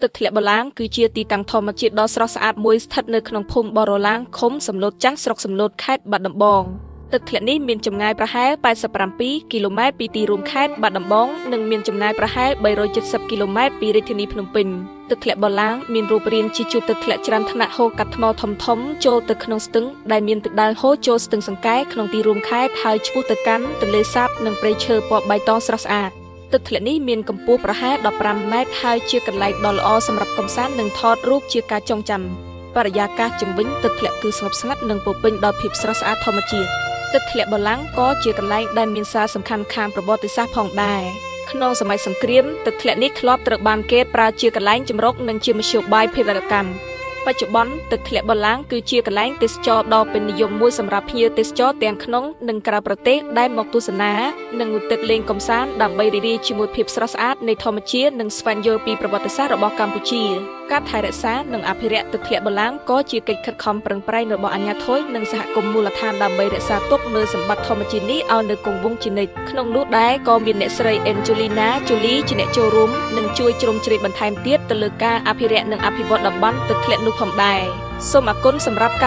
ទឹកធ្លាក់បឡាងគឺជាទីតាំងធម្មជាតិដ៏ស្រស់ស្អាតមួយស្ថិតនៅក្នុងភូមិបរឡាងឃុំសំឡូតចាស់ស្រុកសំឡូតខេត្តបាត់ដំបងទឹកធ្លាក់នេះមានចម្ងាយប្រហែល87គីឡូម៉ែត្រពីទីរួមខេត្តបាត់ដំបងនិងមានចម្ងាយប្រហែល370គីឡូម៉ែត្រពីរាជធានីភ្នំពេញទឹកធ្លាក់បឡាងមានរូបរាងជាជួរទឹកធ្លាក់ច្រើនថ្នាក់ហូរកាត់ថ្មធំៗចូលទៅក្នុងស្ទឹងដែលមានទឹកដាល់ហូរចូលស្ទឹងសង្កែក្នុងទីរួមខេត្តហើយឆ្ពោះទៅកាន់ទន្លេសាបនិងព្រៃឈើពណ៌បៃតងស្រស់ស្អាតទឹកធ្លាក់នេះមានកម្ពស់ប្រហែល15ម៉ែត្រហើយជាកន្លែងដ៏ល្អសម្រាប់កម្សាន្តនិងថតរូបជាការចងចាំបរិយាកាសជំវិញទឹកធ្លាក់គឺស្ងប់ស្ងាត់និងពោរពេញដោយភាពស្រស់ស្អាតធម្មជាតិទឹកធ្លាក់បឡាំងក៏ជាកន្លែងដែលមានសារសំខាន់ខាងប្រវត្តិសាស្ត្រផងដែរក្នុងសម័យសង្គ្រាមទឹកធ្លាក់នេះធ្លាប់ត្រូវបានគេប្រើជាកន្លែងចម្រុកនិងជាមធ្យោបាយភេរវកម្មបច្ចុប្បន្នទឹកធ្លាក់បឡាំងគឺជាកន្លែងទេសចរដ៏ពេញនិយមមួយសម្រាប់ភ្ញៀវទេសចរទាំងក្នុងនិងក្រៅប្រទេសដែលមកទស្សនានិងឧទ្ទិសលេងកម្សាន្តដើម្បីរីករាយជាមួយភាពស្រស់ស្អាតនៃធម្មជាតិនិងស្វែងយល់ពីប្រវត្តិសាស្ត្ររបស់កម្ពុជាការថែរក្សានិងអភិរក្សទឹកធ្លាក់បឡាំងក៏ជាកិច្ចខិតខំប្រឹងប្រែងរបស់អាជ្ញាធរនិងសហគមន៍មូលដ្ឋានដើម្បីរក្សាទុកនូវសម្បត្តិធម្មជាតិនេះឲ្យនៅគង់វង្សជានិច្ចក្នុងនោះដែរក៏មានអ្នកស្រី Angelina Jolie ជាអ្នកចូលរួមនិងជួយជ្រោមជ្រែងបន្ថែមទៀតទៅលើការអភិរក្សនិងអភិវឌ្ឍតំបន់ទឹកធ្លាក់នោះផងដែរសូមអរគុណសម្រាប់ការ